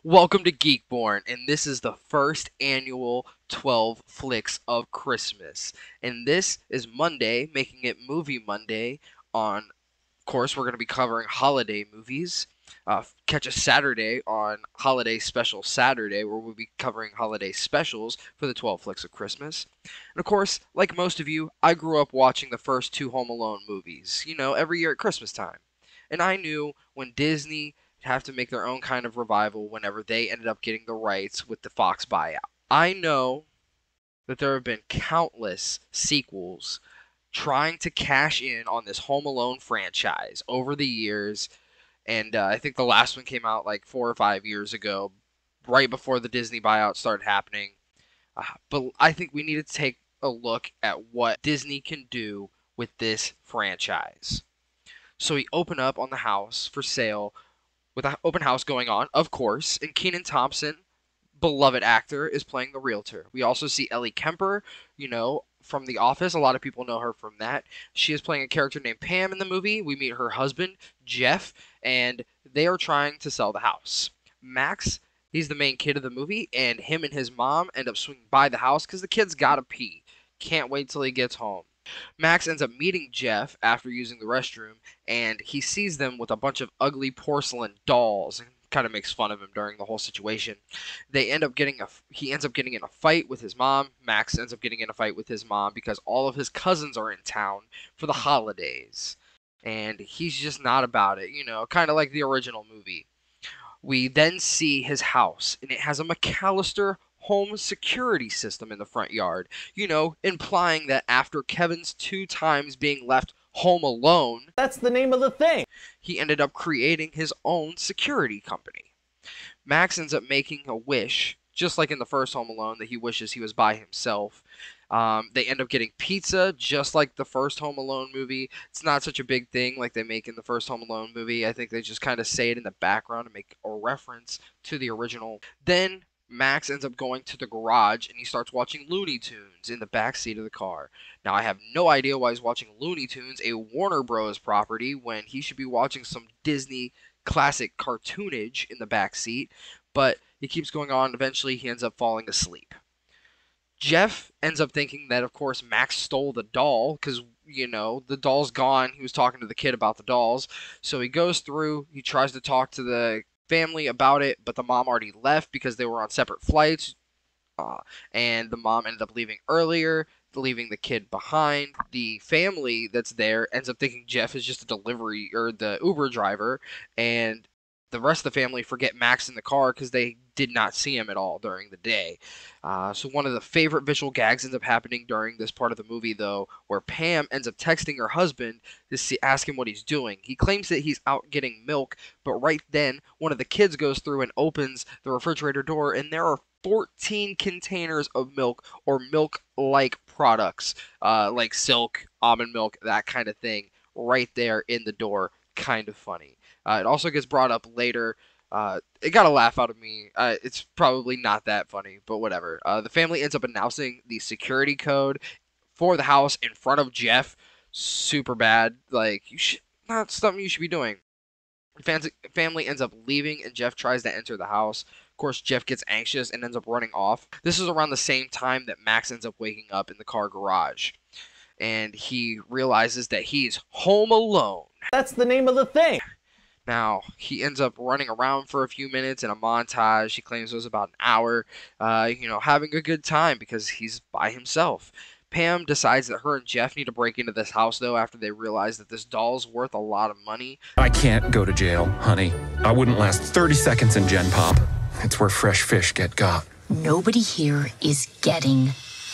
Welcome to Geekborn, and this is the first annual 12 Flicks of Christmas. And this is Monday, making it Movie Monday. Of course, we're going to be covering holiday movies. Catch us Saturday on Holiday Special Saturday, where we'll be covering holiday specials for the 12 Flicks of Christmas. And of course, like most of you, I grew up watching the first two Home Alone movies, every year at Christmas time. And I knew when Disney have to make their own kind of revival whenever they ended up getting the rights with the Fox buyout. I know that there have been countless sequels trying to cash in on this Home Alone franchise over the years, and I think the last one came out like 4 or 5 years ago, right before the Disney buyout started happening. But I think we need to take a look at what Disney can do with this franchise. So we open up on the house for sale with an open house going on, of course, and Kenan Thompson, beloved actor, is playing the realtor. We also see Ellie Kemper, from The Office. A lot of people know her from that. She is playing a character named Pam in the movie. We meet her husband, Jeff, and they are trying to sell the house. Max, he's the main kid of the movie, and him and his mom end up swinging by the house because the kid's gotta pee. Can't wait till he gets home. Max ends up meeting Jeff after using the restroom, and he sees them with a bunch of ugly porcelain dolls and kind of makes fun of him during the whole situation. He ends up getting in a fight with his mom. Max ends up getting in a fight with his mom because all of his cousins are in town for the holidays. And he's just not about it, kind of like the original movie. We then see his house, and it has a McAllister home security system in the front yard, implying that after Kevin's 2 times being left home alone, That's the name of the thing. he ended up creating his own security company. Max ends up making a wish, just like in the first Home Alone, that he wishes he was by himself. They end up getting pizza, just like the first Home Alone movie. It's not such a big thing like they make in the first Home Alone movie. I think they just kind of say it in the background to make a reference to the original. Then Max ends up going to the garage and he starts watching Looney Tunes in the back seat of the car. Now, I have no idea why he's watching Looney Tunes, a Warner Bros. Property, when he should be watching some Disney classic cartoonage in the back seat, but he keeps going on. Eventually, he ends up falling asleep. Jeff ends up thinking that, of course, Max stole the doll because, the doll's gone. He was talking to the kid about the dolls. So he goes through, he tries to talk to the family about it, but the mom already left because they were on separate flights. And the mom ended up leaving earlier, leaving the kid behind. The family that's there ends up thinking Jeff is just a delivery or the Uber driver, and the rest of the family forget Max in the car because they did not see him at all during the day. So one of the favorite visual gags ends up happening during this part of the movie, though, where Pam ends up texting her husband to ask him what he's doing. He claims that he's out getting milk, but right then, one of the kids goes through and opens the refrigerator door, and there are 14 containers of milk or milk-like products, like silk, almond milk, that kind of thing, right there in the door. Kind of funny. It also gets brought up later. It got a laugh out of me. It's probably not that funny, but whatever. The family ends up announcing the security code for the house in front of Jeff. Super bad. Like, not something you should be doing. Family ends up leaving, and Jeff tries to enter the house. Of course, Jeff gets anxious and ends up running off. This is around the same time that Max ends up waking up in the car garage, and he realizes that he's home alone. That's the name of the thing. Now, he ends up running around for a few minutes in a montage. He claims it was about an hour, having a good time because he's by himself. Pam decides that her and Jeff need to break into this house, though, after they realize that this doll's worth a lot of money. I can't go to jail, honey. I wouldn't last 30 seconds in Gen Pop. It's where fresh fish get got. Nobody here is getting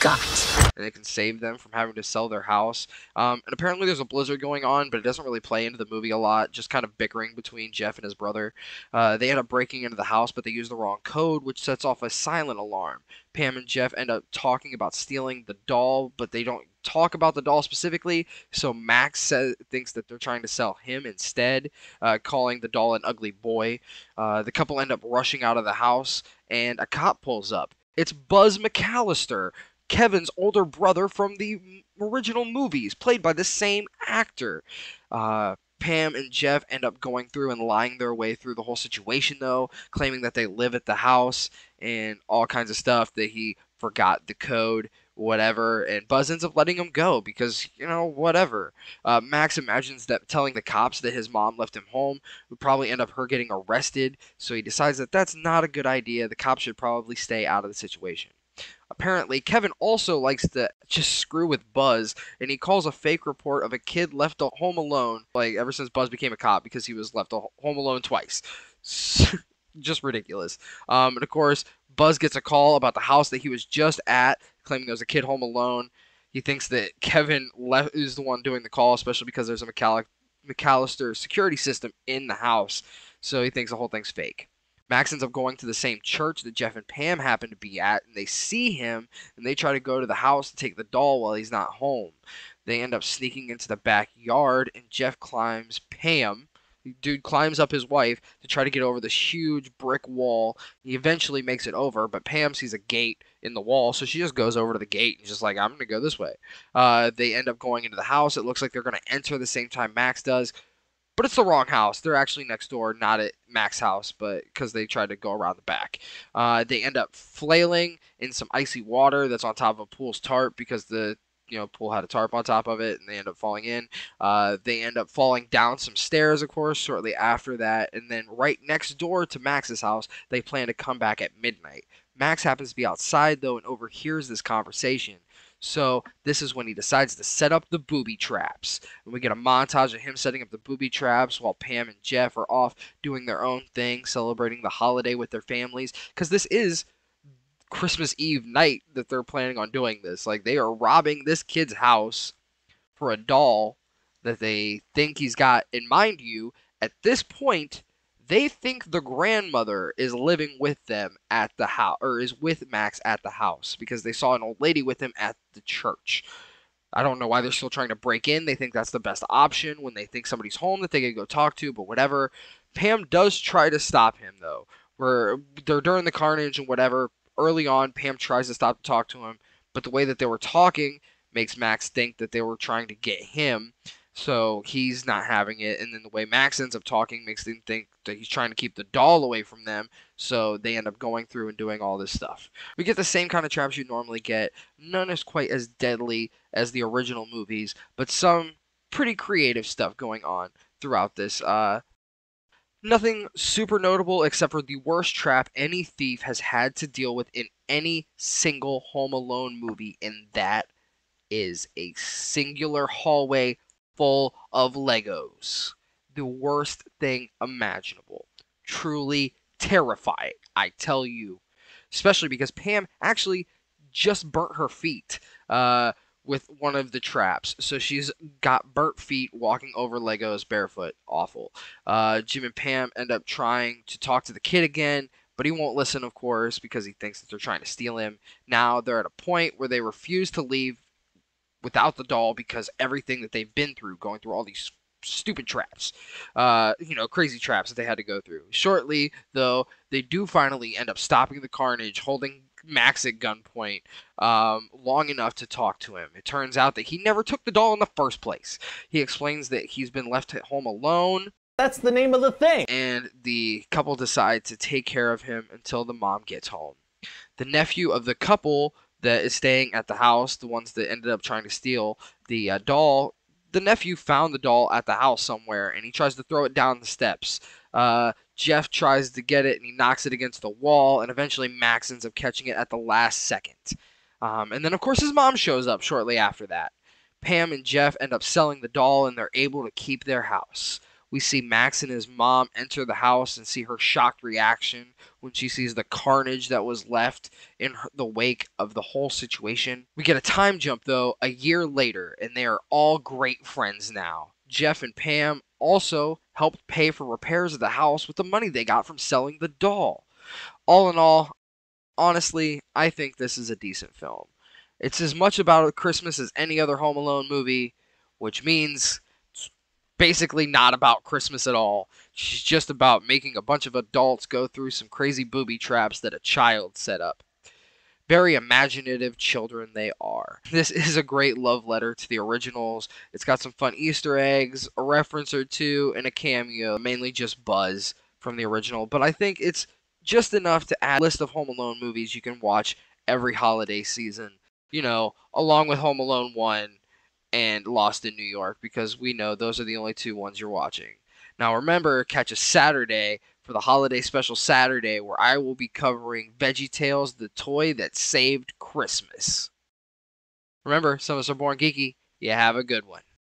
got. And it can save them from having to sell their house. And apparently there's a blizzard going on, but it doesn't really play into the movie a lot, just kind of bickering between Jeff and his brother. They end up breaking into the house, but they use the wrong code, which sets off a silent alarm. Pam and Jeff end up talking about stealing the doll, but they don't talk about the doll specifically, so Max thinks that they're trying to sell him instead, calling the doll an ugly boy. The couple end up rushing out of the house, and a cop pulls up. It's Buzz McAllister, Kevin's older brother from the original movies, played by the same actor. Pam and Jeff end up going through and lying their way through the whole situation, though, claiming that they live at the house and all kinds of stuff, that he forgot the code, whatever, and Buzz ends up letting him go because, whatever. Max imagines that telling the cops that his mom left him home would probably end up her getting arrested, so he decides that that's not a good idea. The cops should probably stay out of the situation. Apparently, Kevin also likes to just screw with Buzz, and he calls a fake report of a kid left home alone, like ever since Buzz became a cop, because he was left home alone twice. Just ridiculous. And of course, Buzz gets a call about the house that he was just at, claiming there was a kid home alone. He thinks that Kevin is the one doing the call, especially because there's a McAllister security system in the house, so he thinks the whole thing's fake. Max ends up going to the same church that Jeff and Pam happen to be at, and they see him, and they try to go to the house to take the doll while he's not home. They end up sneaking into the backyard, and Jeff climbs Pam. The dude climbs up his wife to try to get over this huge brick wall. He eventually makes it over, but Pam sees a gate in the wall, so she just goes over to the gate and just like, I'm going to go this way. They end up going into the house. It looks like they're going to enter the same time Max does. But it's the wrong house. They're actually next door, not at Max's house, but because they tried to go around the back. They end up flailing in some icy water that's on top of a pool's tarp because the pool had a tarp on top of it, and they end up falling in. They end up falling down some stairs, of course, shortly after that. And then right next door to Max's house, they plan to come back at midnight. Max happens to be outside, though, and overhears this conversation. So this is when he decides to set up the booby traps. And we get a montage of him setting up the booby traps while Pam and Jeff are off doing their own thing, celebrating the holiday with their families. Because this is Christmas Eve night that they're planning on doing this. Like, they are robbing this kid's house for a doll that they think he's got. And mind you, at this point, they think the grandmother is living with them at the house, or is with Max at the house, because they saw an old lady with him at the church. I don't know why they're still trying to break in. They think that's the best option when they think somebody's home that they can go talk to, but whatever. Pam does try to stop him, though. Where they're during the carnage and whatever. Early on, Pam tries to stop to talk to him, but the way that they were talking makes Max think that they were trying to get him. So he's not having it, and then the way Max ends up talking makes them think that he's trying to keep the doll away from them, so they end up going through and doing all this stuff. We get the same kind of traps you normally get. None is quite as deadly as the original movies, but some pretty creative stuff going on throughout this. Nothing super notable except for the worst trap any thief has had to deal with in any single Home Alone movie, and that is a singular hallway full of Legos. The worst thing imaginable. Truly terrifying, I tell you. Especially because Pam actually just burnt her feet with one of the traps. So she's got burnt feet walking over Legos barefoot. Awful. Jim and Pam end up trying to talk to the kid again, but he won't listen, of course, because he thinks that they're trying to steal him. Now they're at a point where they refuse to leave without the doll because everything that they've been through, going through all these stupid traps, crazy traps that they had to go through. Shortly, though, they do finally end up stopping the carnage, holding Max at gunpoint long enough to talk to him. It turns out that he never took the doll in the first place. He explains that he's been left at home alone. That's the name of the thing. And the couple decide to take care of him until the mom gets home. The nephew of the couple that is staying at the house, the ones that ended up trying to steal the doll, the nephew found the doll at the house somewhere, and he tries to throw it down the steps. Jeff tries to get it, and he knocks it against the wall, and eventually Max ends up catching it at the last second. And then, of course, his mom shows up shortly after that. Pam and Jeff end up selling the doll, and they're able to keep their house. We see Max and his mom enter the house and see her shocked reaction when she sees the carnage that was left in the wake of the whole situation. We get a time jump, though, a year later, and they are all great friends now. Jeff and Pam also helped pay for repairs of the house with the money they got from selling the doll. All in all, honestly, I think this is a decent film. It's as much about Christmas as any other Home Alone movie, which means basically not about Christmas at all. She's just about making a bunch of adults go through some crazy booby traps that a child set up. very imaginative children they are. This is a great love letter to the originals. It's got some fun Easter eggs, a reference or two, and a cameo, mainly just Buzz from the original. But I think it's just enough to add a list of Home Alone movies you can watch every holiday season, you know, along with Home Alone 1 and Lost in New York, because we know those are the only two ones you're watching. Now remember, catch us Saturday for the Holiday Special Saturday, where I will be covering VeggieTales, the toy that saved Christmas. Remember, some of us are born geeky. You have a good one.